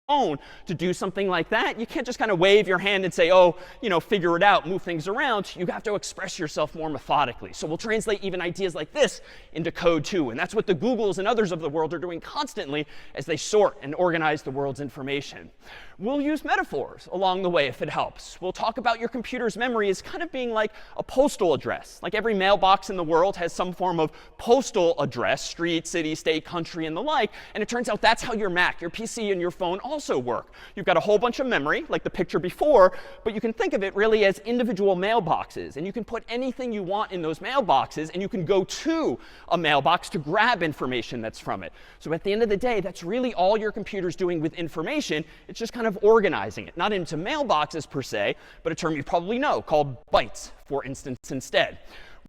phone to do something like that, you can't just kind of wave your hand and say, oh, figure it out, move things around. You have to express yourself more methodically. So we'll translate even ideas like this into code too. And that's what the Googles and others of the world are doing constantly as they sort and organize the world's information. We'll use metaphors along the way if it helps. We'll talk about your computer's memory as kind of being like a postal address. Like every mailbox in the world has some form of postal address, street, city, state, country, and the like. And it turns out that's how your Mac, your PC, and your phone also work. You've got a whole bunch of memory, like the picture before, but you can think of it really as individual mailboxes. And you can put anything you want in those mailboxes, and you can go to a mailbox to grab information that's from it. So at the end of the day, that's really all your computer's doing with information. It's just kind of organizing it, not into mailboxes per se, but a term you probably know called bytes, for instance, instead.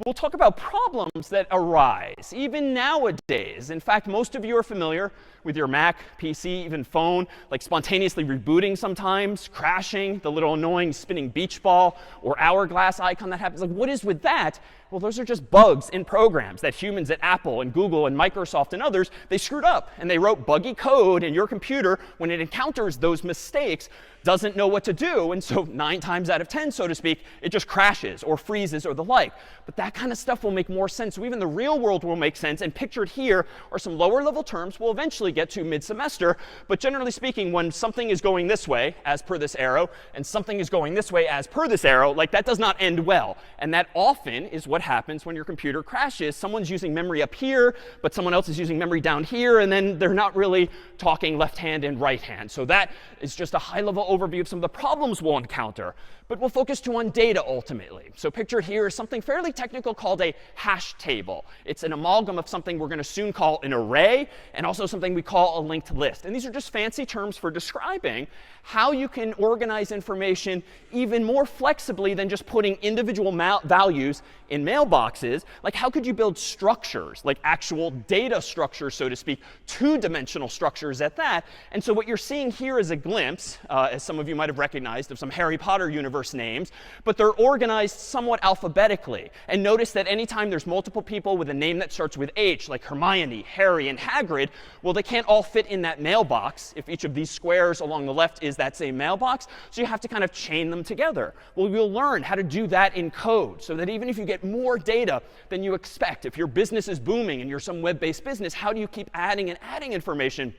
We'll talk about problems that arise, even nowadays. In fact, most of you are familiar with your Mac, PC, even phone, like spontaneously rebooting sometimes, crashing, the little annoying spinning beach ball or hourglass icon that happens. Like, what is with that? Well, those are just bugs in programs that humans at Apple and Google and Microsoft and others, they screwed up. And they wrote buggy code, and your computer, when it encounters those mistakes, doesn't know what to do. And so 9 times out of 10, so to speak, it just crashes or freezes or the like. But that kind of stuff will make more sense. So even the real world will make sense. And pictured here are some lower level terms we'll eventually get to mid-semester. But generally speaking, when something is going this way, as per this arrow, and something is going this way, as per this arrow, like that does not end well. And that often is what happens when your computer crashes. Someone's using memory up here, but someone else is using memory down here. And then they're not really talking left hand and right hand. So that is just a high-level overview of some of the problems we'll encounter. But we'll focus too on data ultimately. So pictured here is something fairly technical called a hash table. It's an amalgam of something we're going to soon call an array and also something we call a linked list. And these are just fancy terms for describing how you can organize information even more flexibly than just putting individual values in mailboxes. Like how could you build structures, like actual data structures, so to speak, 2-dimensional structures at that. And so what you're seeing here is a glimpse, as some of you might have recognized, of some Harry Potter universe names, but they're organized somewhat alphabetically. And notice that anytime there's multiple people with a name that starts with H, like Hermione, Harry, and Hagrid, well, they can't all fit in that mailbox if each of these squares along the left is that same mailbox. So you have to kind of chain them together. Well, you'll learn how to do that in code so that even if you get more data than you expect, if your business is booming and you're some web-based business, how do you keep adding and adding information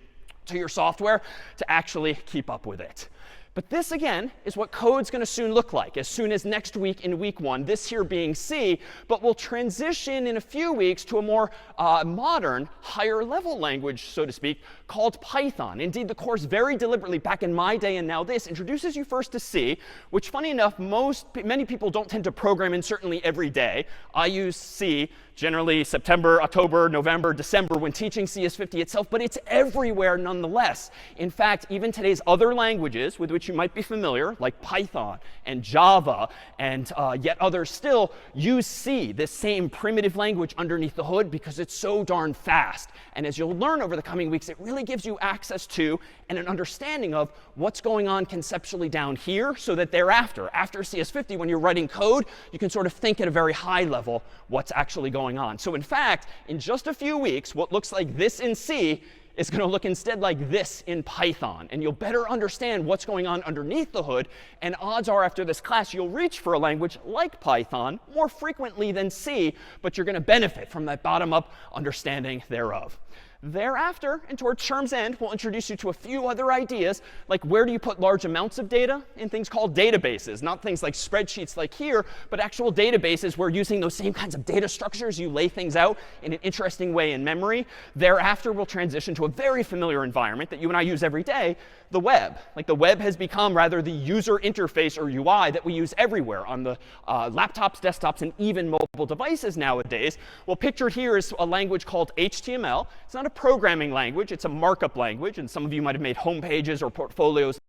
to your software to actually keep up with it? But this, again, is what code's going to soon look like, as soon as next week in week 1, this here being C. But we'll transition in a few weeks to a more modern, higher-level language, so to speak, called Python. Indeed, the course very deliberately, back in my day and now this, introduces you first to C, which, funny enough, many people don't tend to program in certainly every day. I use C generally September, October, November, December when teaching CS50 itself, but it's everywhere nonetheless. In fact, even today's other languages with which you might be familiar, like Python and Java and yet others still, use C, this same primitive language underneath the hood because it's so darn fast. And as you'll learn over the coming weeks, it really gives you access to and an understanding of what's going on conceptually down here so that thereafter, after CS50, when you're writing code, you can sort of think at a very high level what's actually going on. So in fact, in just a few weeks, what looks like this in C is going to look instead like this in Python. And you'll better understand what's going on underneath the hood. And odds are after this class, you'll reach for a language like Python more frequently than C, but you're going to benefit from that bottom-up understanding thereof. Thereafter, and towards term's end, we'll introduce you to a few other ideas, like where do you put large amounts of data in things called databases. Not things like spreadsheets like here, but actual databases where using those same kinds of data structures, you lay things out in an interesting way in memory. Thereafter, we'll transition to a very familiar environment that you and I use every day, the web. Like the web has become rather the user interface or UI that we use everywhere on the laptops, desktops, and even mobile devices nowadays. Well, pictured here is a language called HTML. It's not a programming language. It's a markup language. And some of you might have made home pages or portfolios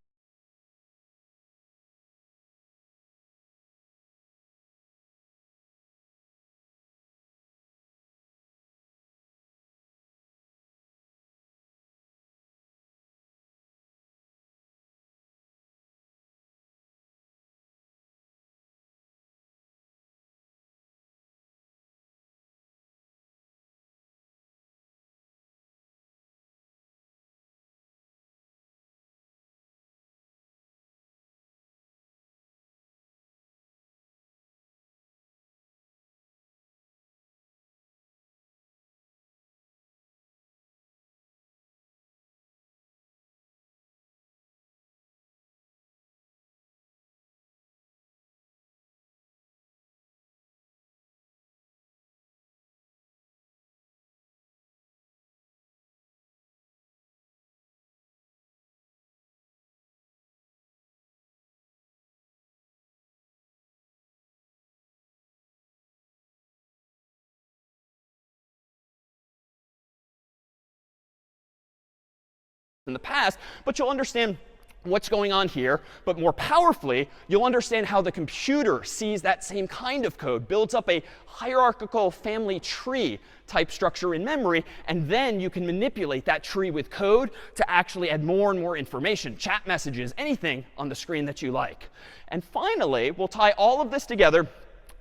in the past, but you'll understand what's going on here. But more powerfully, you'll understand how the computer sees that same kind of code, builds up a hierarchical family tree type structure in memory, and then you can manipulate that tree with code to actually add more and more information, chat messages, anything on the screen that you like. And finally, we'll tie all of this together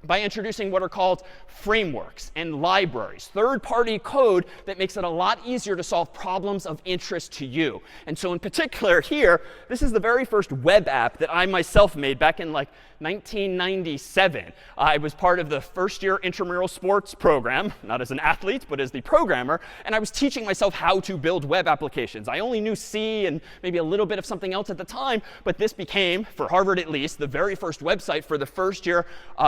by introducing what are called frameworks and libraries, third-party code that makes it a lot easier to solve problems of interest to you. And so in particular here, this is the very first web app that I myself made back in like 1997. I was part of the first year intramural sports program, not as an athlete, but as the programmer. And I was teaching myself how to build web applications. I only knew C and maybe a little bit of something else at the time, but this became, for Harvard at least, the very first website for the first year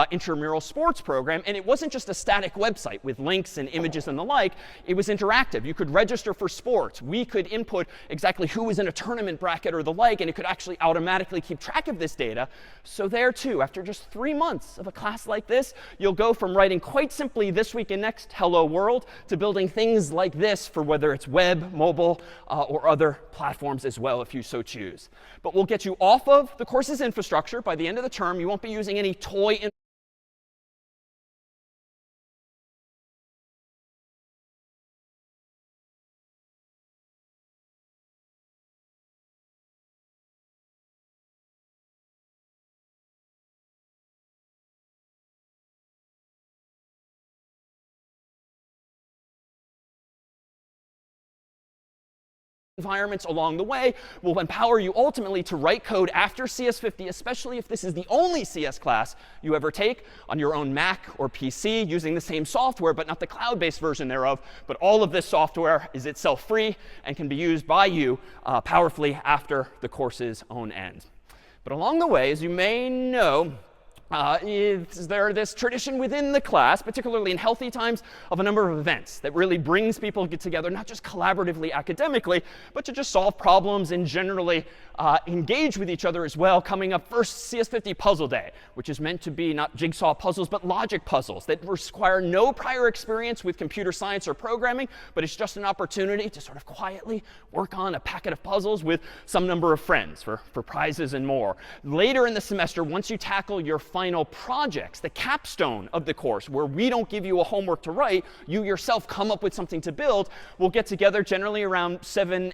intramural sports program. And it wasn't just a static website with links and images and the like. It was interactive. You could register for sports. We could input exactly who was in a tournament bracket or the like, and it could actually automatically keep track of this data. So there, too, after just 3 months of a class like this, you'll go from writing quite simply This Week in Next Hello World to building things like this for whether it's web, mobile, or other platforms as well, if you so choose. But we'll get you off of the course's infrastructure. By the end of the term, you won't be using any toy environments along the way will empower you ultimately to write code after CS50, especially if this is the only CS class you ever take on your own Mac or PC using the same software, but not the cloud-based version thereof. But all of this software is itself free and can be used by you powerfully after the course's own end. But along the way, as you may know, is there this tradition within the class, particularly in healthy times, of a number of events that really brings people together, not just collaboratively academically, but to just solve problems and generally engage with each other as well. Coming up first, CS50 Puzzle Day, which is meant to be not jigsaw puzzles, but logic puzzles that require no prior experience with computer science or programming, but it's just an opportunity to sort of quietly work on a packet of puzzles with some number of friends for prizes and more. Later in the semester, once you tackle your final projects, the capstone of the course, where we don't give you a homework to write, you yourself come up with something to build, we'll get together generally around 7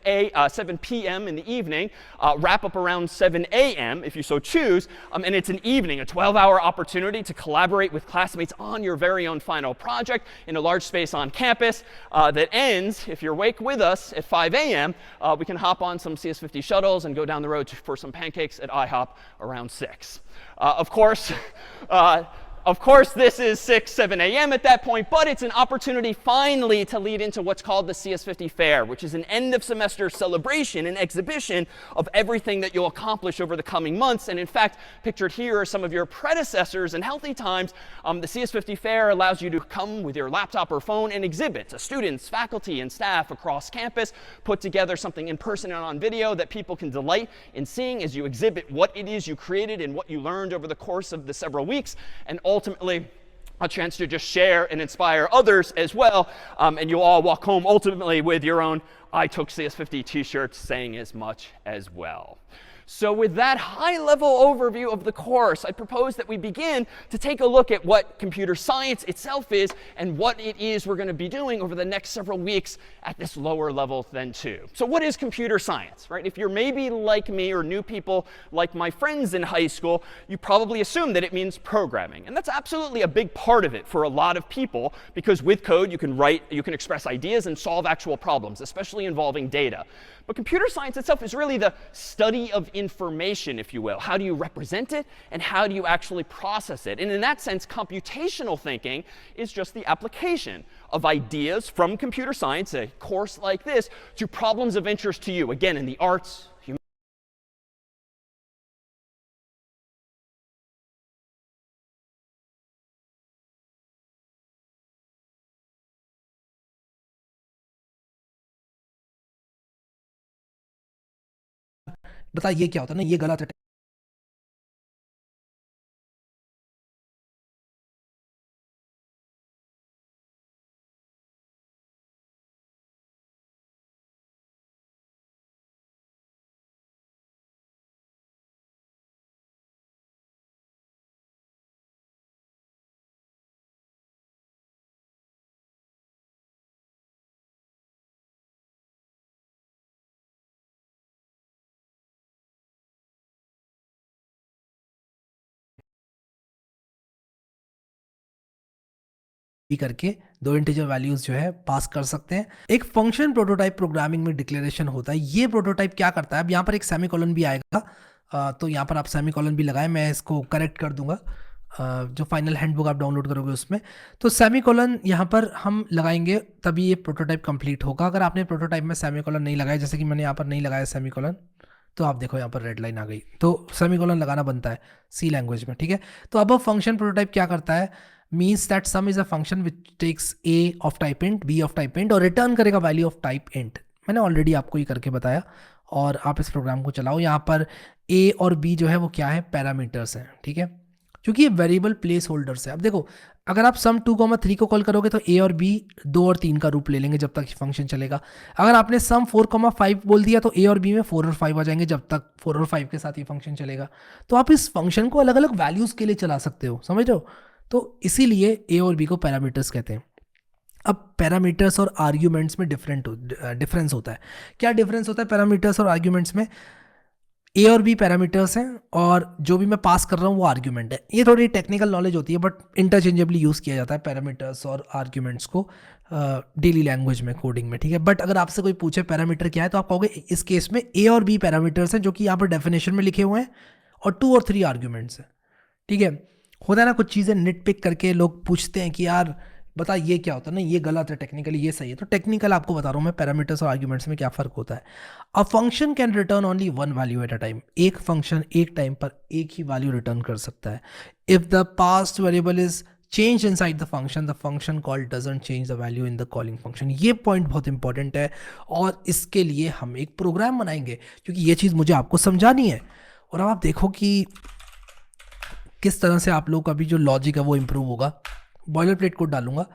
p.m. in the evening, wrap up around 7 a.m. if you so choose, and it's an evening, a 12-hour opportunity to collaborate with classmates on your very own final project in a large space on campus that ends, if you're awake with us, at 5 a.m. We can hop on some CS50 shuttles and go down the road for some pancakes at IHOP around 6. Of course, this is 6, 7 a.m. at that point, but it's an opportunity finally to lead into what's called the CS50 Fair, which is an end of semester celebration and exhibition of everything that you'll accomplish over the coming months. And in fact, pictured here are some of your predecessors in healthy times. The CS50 Fair allows you to come with your laptop or phone and exhibit to students, faculty, and staff across campus, put together something in person and on video that people can delight in seeing as you exhibit what it is you created and what you learned over the course of the several weeks, and ultimately a chance to just share and inspire others as well. And you'll all walk home ultimately with your own I Took CS50 t-shirts saying as much as well. So with that high-level overview of the course, I propose that we begin to take a look at what computer science itself is and what it is we're going to be doing over the next several weeks at this lower level then too. So what is computer science, right? If you're maybe like me or new people like my friends in high school, you probably assume that it means programming. And that's absolutely a big part of it for a lot of people, because with code you can write, you can express ideas and solve actual problems, especially involving data. But computer science itself is really the study of information, if you will. How do you represent it, and how do you actually process it? And in that sense, computational thinking is just the application of ideas from computer science, a course like this, to problems of interest to you, again, in the arts, बता ये क्या होता है ना, ये गलत है। करके दो इंटीजर वैल्यूज जो है पास कर सकते हैं। एक फंक्शन प्रोटोटाइप प्रोग्रामिंग में डिक्लेरेशन होता है। ये प्रोटोटाइप क्या करता है, अब यहाँ पर एक सेमीकोलन भी आएगा, तो यहाँ पर आप सेमीकोलन भी लगाएं, मैं इसको करेक्ट कर दूंगा जो फाइनल हैंडबुक आप डाउनलोड करोगे उसमें। तो सेमीकोलन यहाँ पर हम लगाएंगे तभी ये प्रोटोटाइप कंप्लीट होगा। अगर आपने प्रोटोटाइप में सेमीकोलन नहीं लगाया, जैसे कि मैंने यहाँ पर नहीं लगाया सेमीकोलन, तो आप देखो यहाँ पर रेड लाइन आ गई। तो सेमीकोलन लगाना बनता है सी लैंग्वेज में, ठीक है। तो अब फंक्शन प्रोटोटाइप क्या करता है, means that sum is a function which takes a of type int, b of type int और रिटर्न करेगा वैल्यू ऑफ टाइप इंट। मैंने ऑलरेडी आपको ये करके बताया और आप इस प्रोग्राम को चलाओ। यहाँ पर ए और बी जो है वो क्या है, पैरामीटर्स हैं, ठीक है, क्योंकि ये वेरिएबल प्लेस होल्डर्स है। अब देखो अगर आप सम 2, 3 को कॉल करोगे तो ए और बी 2 और 3 का रूप ले लेंगे जब तक फंक्शन चलेगा। अगर आपने सम 4, 5 बोल दिया तो ए और बी में 4 और 5 आ जाएंगे जब तक 4 और 5 के साथ ये फंक्शन चलेगा। तो आप इस फंक्शन को अलग अलग वैल्यूज के लिए चला सकते हो, समझ रहे हो। तो इसीलिए ए और बी को पैरामीटर्स कहते हैं। अब पैरामीटर्स और आर्ग्यूमेंट्स में डिफरेंस होता है। क्या डिफरेंस होता है पैरामीटर्स और आर्ग्यूमेंट्स में, ए और बी पैरामीटर्स हैं और जो भी मैं पास कर रहा हूँ वो आर्ग्यूमेंट है। ये थोड़ी टेक्निकल नॉलेज होती है बट इंटरचेंजेबली यूज़ किया जाता है पैरामीटर्स और आर्ग्यूमेंट्स को डेली लैंग्वेज में, कोडिंग में, ठीक है। बट अगर आपसे कोई पूछे पैरामीटर क्या है तो आप कहोगे इस केस में ए और बी पैरामीटर्स हैं जो कि यहाँ पर डेफिनेशन में लिखे हुए हैं और 2 और 3 आर्ग्यूमेंट्स हैं, ठीक है। होता है ना कुछ चीज़ें निट पिक करके लोग पूछते हैं कि यार बता ये क्या होता है, नहीं ये गलत है टेक्निकली, ये सही है। तो टेक्निकल आपको बता रहा हूँ मैं पैरामीटर्स और आर्ग्यूमेंट्स में क्या फ़र्क होता है। A function can return only one value at a time. एक फंक्शन एक टाइम पर एक ही वैल्यू रिटर्न कर सकता है। If the past variable is change inside the function call doesn't change the value in the calling function. ये point बहुत important है और इसके लिए हम एक प्रोग्राम बनाएंगे क्योंकि ये चीज़ मुझे आपको समझानी है। और अब आप देखो कि किस तरह से आप लोग का भी जो लॉजिक है वो इंप्रूव होगा। बॉयलर प्लेट कोड डालूंगा।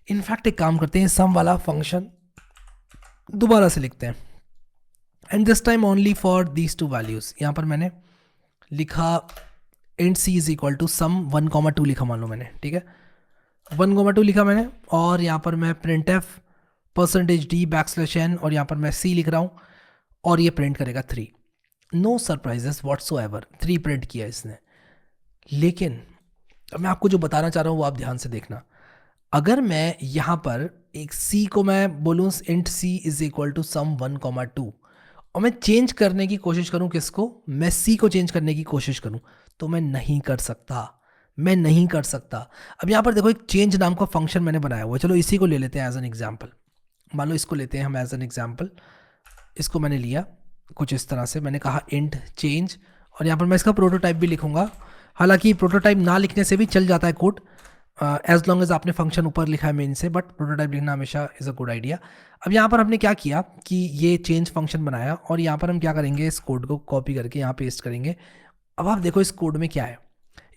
इनफैक्ट एक काम करते हैं, सम वाला फंक्शन दोबारा से लिखते हैं and this time only for these 2 values. यहाँ पर मैंने लिखा int c is equal to sum 1, 2 लिखा मान लो मैंने, ठीक है, 1, 2 लिखा मैंने। और यहाँ पर मैं प्रिंट एफ %d\n और यहाँ पर मैं सी लिख रहा हूँ और ये प्रिंट करेगा 3। नो सरप्राइजेस व्हाट्सोएवर, 3 प्रिंट किया इसने। लेकिन मैं आपको जो बताना चाह रहा हूँ वो आप ध्यान से देखना। अगर मैं यहाँ पर एक c को मैं बोलूँ int c is equal to sum 1, 2 और मैं चेंज करने की कोशिश करूँ किसको, मैं c को चेंज करने की कोशिश करूँ तो मैं नहीं कर सकता। अब यहाँ पर देखो एक चेंज नाम का फंक्शन मैंने बनाया हुआ है। चलो इसी को ले लेते हैं एज एन एग्जाम्पल। मान लो इसको लेते हैं हम एज एन एग्जाम्पल। इसको मैंने लिया कुछ इस तरह से, मैंने कहा इंट चेंज और यहाँ पर मैं इसका प्रोटोटाइप भी लिखूंगा। हालांकि प्रोटोटाइप ना लिखने से भी चल जाता है कोड एज लॉन्ग एज आपने फंक्शन ऊपर लिखा है मेन से, बट प्रोटोटाइप लिखना हमेशा इज़ अ गुड आइडिया। अब यहाँ पर हमने क्या किया कि ये चेंज फंक्शन बनाया और यहाँ पर हम क्या करेंगे, इस कोड को कॉपी करके यहाँ पेस्ट करेंगे। अब आप देखो इस कोड में क्या है,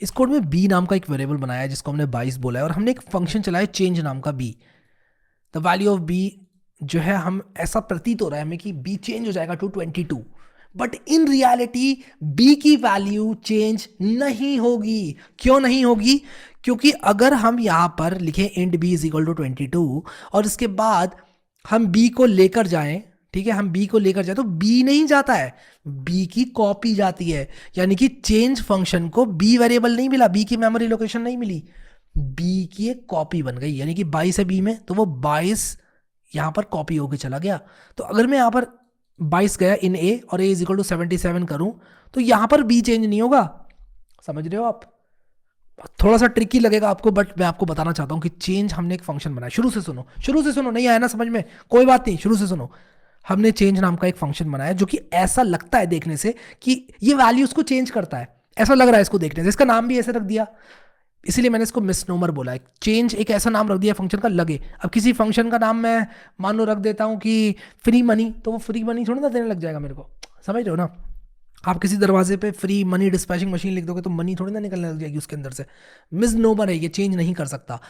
इस कोड में b नाम का एक वेरिएबल बनाया है जिसको हमने 22 बोला है और हमने एक फंक्शन चलाया चेंज नाम का b। The value of b जो है, हम ऐसा प्रतीत हो रहा है हमें कि b चेंज हो जाएगा to 22, but in reality b की वैल्यू चेंज नहीं होगी। क्यों नहीं होगी? क्योंकि अगर हम यहां पर लिखें int b is equal to 22 और इसके बाद हम b को लेकर जाएं, ठीक है, हम b को लेकर जाए तो b नहीं जाता है, b की कॉपी जाती है। यानी कि चेंज फंक्शन को b वेरिएबल नहीं मिला, b की मेमोरी लोकेशन नहीं मिली, b की एक कॉपी बन गई। यानी कि 22 है b में तो वो 22 यहां पर कॉपी होकर चला गया। तो अगर मैं यहां पर 22 गया इन a और a इज इक्वल टू 77 करूं तो यहां पर b चेंज नहीं होगा। समझ रहे हो आप? थोड़ा सा ट्रिकी लगेगा आपको, बट मैं आपको बताना चाहता हूं कि चेंज हमने एक फंक्शन बनाया। शुरू से सुनो, नहीं आया ना समझ में, कोई बात नहीं, शुरू से सुनो। हमने चेंज नाम का एक फंक्शन बनाया जो कि ऐसा लगता है देखने से कि ये वैल्यूज को चेंज करता है, ऐसा लग रहा है इसको देखने से। इसका नाम भी ऐसे रख दिया, इसीलिए मैंने इसको मिसनोमर बोला है। चेंज एक ऐसा नाम रख दिया फंक्शन का लगे। अब किसी फंक्शन का नाम मैं मान लो रख देता हूं कि फ्री मनी, तो वो फ्री मनी थोड़ी ना देने लग जाएगा मेरे को, समझ रहे हो ना? आप किसी दरवाजे पे फ्री मनी डिस्पैचिंग मशीन लिख दोगे तो मनी थोड़ी ना निकलने लग जाएगी उसके अंदर से। मिसनोमर है, ये चेंज नहीं कर सकता।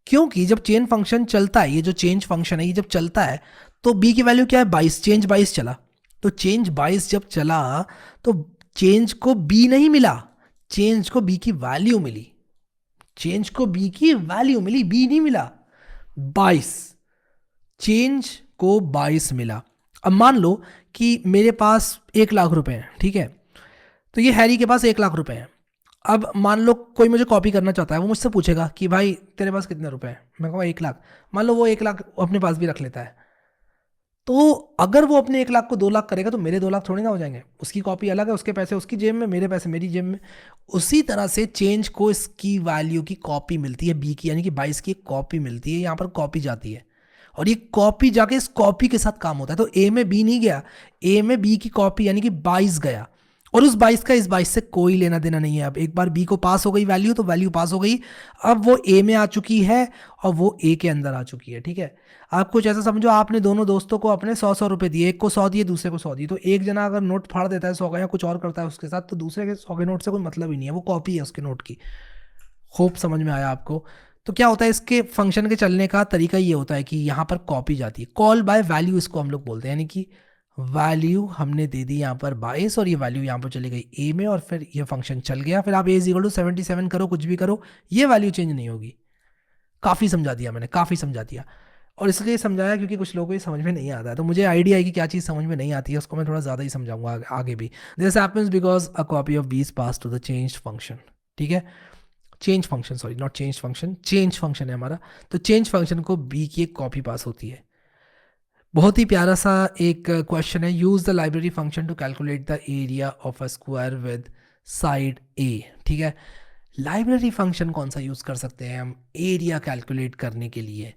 क्योंकि जब चेंज फंक्शन चलता है, ये जो चेंज फंक्शन है ये जब चलता है तो b की वैल्यू क्या है 22, चेंज 22 चला। तो चेंज 22 जब चला तो चेंज को b नहीं मिला, चेंज को b की वैल्यू मिली, चेंज को b की वैल्यू मिली, b नहीं मिला। 22, चेंज को 22 मिला। अब मान लो कि मेरे पास 1 लाख रुपए हैं, ठीक है, तो ये हैरी के पास 1 लाख रुपए हैं। अब मान लो कोई मुझे कॉपी करना चाहता है, वो मुझसे पूछेगा कि भाई तेरे पास कितने रुपए हैं, मैं कहूँगा 1 लाख। मान लो वो 1 लाख अपने पास भी रख लेता है, तो अगर वो अपने 1 लाख को 2 लाख करेगा तो मेरे 2 लाख थोड़ी ना हो जाएंगे। उसकी कॉपी अलग है, उसके पैसे उसकी जेब में, मेरे पैसे मेरी जेब में। उसी तरह से चेंज को इसकी वैल्यू की कॉपी मिलती है बी की, यानी कि 22 की एक कॉपी मिलती है, यहाँ पर कॉपी जाती है और ये कॉपी जाके इस कॉपी के साथ काम होता है। तो ए में बी नहीं गया, ए में बी की कॉपी यानी कि 22 गया, और उस 22 का इस 22 से कोई लेना देना नहीं है। अब एक बार बी को पास हो गई वैल्यू, तो वैल्यू पास हो गई, अब वो ए में आ चुकी है और वो ए के अंदर आ चुकी है। ठीक है, आप कुछ ऐसा समझो, आपने दोनों दोस्तों को अपने 100 रुपए दिए, एक को 100 दिए, दूसरे को 100 दिए। तो एक जना अगर नोट फाड़ देता है 100 का या कुछ और करता है उसके साथ, तो दूसरे के 100 के नोट से कोई मतलब ही नहीं है, वो कॉपी है उसके नोट की। होप समझ में आया आपको। तो क्या होता है, इसके फंक्शन के चलने का तरीका ये होता है कि यहाँ पर कॉपी जाती है, कॉल बाय वैल्यू इसको हम लोग बोलते हैं, यानी कि वैल्यू हमने दे दी यहाँ पर 22 और ये वैल्यू यहाँ पर चली गई ए में, और फिर ये फंक्शन चल गया। फिर आप a=77 करो, कुछ भी करो, ये वैल्यू चेंज नहीं होगी। काफ़ी समझा दिया मैंने, काफ़ी समझा दिया। और इसलिए समझाया क्योंकि कुछ लोगों को ये समझ में नहीं आता है, तो मुझे आइडिया है कि क्या चीज़ समझ में नहीं आती है, उसको मैं थोड़ा ज़्यादा ही समझाऊंगा आगे भी। This happens because a copy of b is pass to the change function. ठीक है, change function, sorry not change function, change function है हमारा। तो चेंज फंक्शन को बी की एक कॉपी पास होती है। बहुत ही प्यारा सा एक क्वेश्चन है, use the library function to calculate the area of a square with side a. ठीक है, लाइब्रेरी फंक्शन कौन सा यूज कर सकते हैं हम एरिया कैलकुलेट करने के लिए?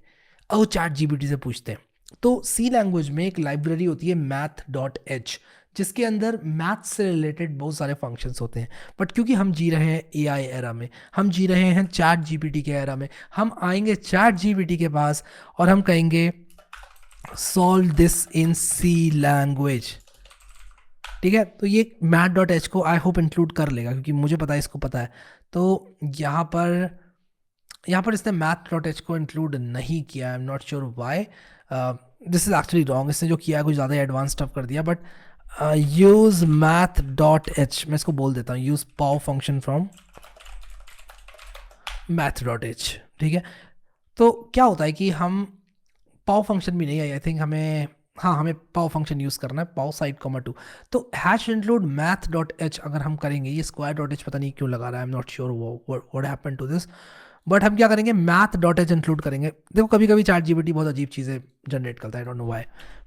और चैट जीपीटी से पूछते हैं। तो सी लैंग्वेज में एक लाइब्रेरी होती है math.h, जिसके अंदर मैथ से रिलेटेड बहुत सारे फंक्शंस होते हैं। बट क्योंकि हम जी रहे हैं एआई एरा में, हम जी रहे हैं चैट जीपीटी के एरा में, हम आएंगे चैट जीपीटी के पास और हम कहेंगे solve this in C language. ठीक है, तो ये math.h को आई होप इंक्लूड कर लेगा, क्योंकि मुझे पता है, इसको पता है। तो यहाँ पर इसने math.h को इंक्लूड नहीं किया, आई am not sure why, this is actually wrong. इसने जो किया है कुछ ज़्यादा एडवांस स्टफ कर दिया। बट यूज math.h, मैं इसको बोल देता हूँ, use pav function from math.h। ठीक है, तो क्या होता है कि हम पाव फंक्शन भी नहीं है, आई थिंक हमें, हाँ हमें पाव फंक्शन यूज़ करना है, पाव साइड कॉमा 2। तो हैश इंक्लूड math.h अगर हम करेंगे, ये square.h पता नहीं क्यों लगा रहा है, I am not sure what happened to this. But हम क्या करेंगे, math.h इंक्लूड करेंगे। देखो कभी कभी चैट जीपीटी बहुत अजीब चीज़ें जनरेट करता है, आई डोंट नो व्हाई,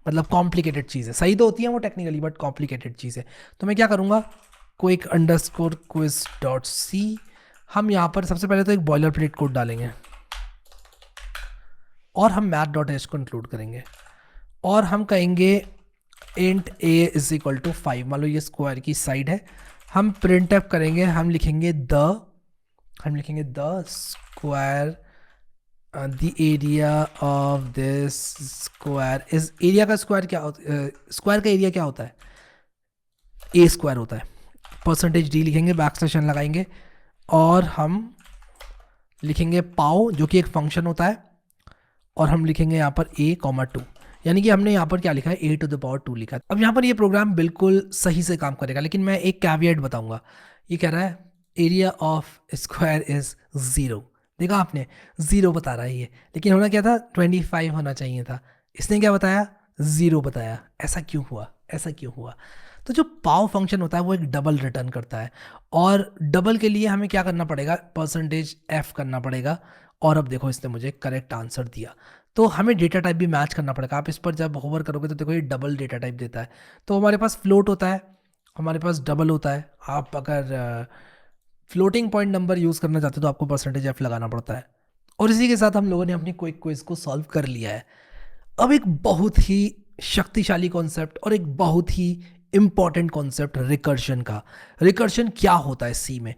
मतलब कॉम्प्लिकेटेड चीज़ें, सही तो होती हैं वो टेक्निकली, बट कॉम्प्लिकेटेड चीज़ें। तो मैं क्या करूँगा, quick_quiz.c, हम यहाँ पर सबसे पहले तो एक बॉयलर प्लेट कोड डालेंगे और हम math.h को इंक्लूड करेंगे और हम कहेंगे int a is equal to 5। मान लो ये स्क्वायर की साइड है, हम प्रिंट अप करेंगे, हम लिखेंगे the square, the area of this square is, area का स्क्वायर क्या होता है, स्क्वायर का एरिया क्या होता है, ए स्क्वायर होता है। परसेंटेज डी लिखेंगे, बैकस्लैश लगाएंगे और हम लिखेंगे पाव, जो कि एक फंक्शन होता है, और हम लिखेंगे यहाँ पर a,2, यानी कि हमने यहाँ पर क्या लिखा है, a⁻²⁵ लिखा है। अब यहाँ पर ये प्रोग्राम बिल्कुल सही से काम करेगा, लेकिन मैं एक कैविएट बताऊंगा। ये कह रहा है एरिया ऑफ स्क्वायर इज 0, देखा आपने 0 बता रहा है ये, लेकिन होना क्या था, 25 होना चाहिए था, इसने क्या बताया, 0 बताया। ऐसा क्यों हुआ, ऐसा क्यों हुआ? तो जो पाव फंक्शन होता है वो एक डबल रिटर्न करता है, और डबल के लिए हमें क्या करना पड़ेगा, %f करना पड़ेगा। और अब देखो इसने मुझे करेक्ट आंसर दिया। तो हमें डेटा टाइप भी मैच करना पड़ेगा। आप इस पर जब होवर करोगे तो देखो ये डबल डेटा टाइप देता है। तो हमारे पास फ्लोट होता है, हमारे पास डबल होता है। आप अगर फ्लोटिंग पॉइंट नंबर यूज़ करना चाहते हो तो आपको %f लगाना पड़ता है। और इसी के साथ हम लोगों ने अपनी क्विक क्विज को सॉल्व कर लिया है। अब एक बहुत ही शक्तिशाली कॉन्सेप्ट और एक बहुत ही इंपॉर्टेंट कॉन्सेप्ट रिकर्शन का। रिकर्शन क्या होता है सी में,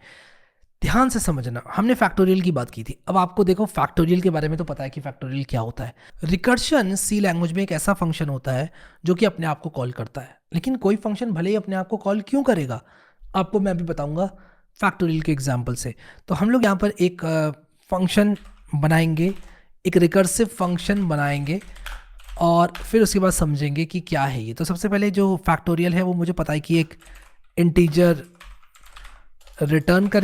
ध्यान से समझना। हमने फैक्टोरियल की बात की थी, अब आपको देखो फैक्टोरियल के बारे में तो पता है कि फैक्टोरियल क्या होता है। रिकर्शन सी लैंग्वेज में एक ऐसा फंक्शन होता है जो कि अपने आप को कॉल करता है, लेकिन कोई फंक्शन भले ही अपने आप को कॉल क्यों करेगा, आपको मैं अभी बताऊंगा फैक्टोरियल के एग्जाम्पल से। तो हम लोग यहाँ पर एक फंक्शन बनाएंगे, एक रिकर्सिव फंक्शन बनाएंगे और फिर उसके बाद समझेंगे कि क्या है ये। तो सबसे पहले जो फैक्टोरियल है वो मुझे पता है कि एक इंटीजर रिटर्न करे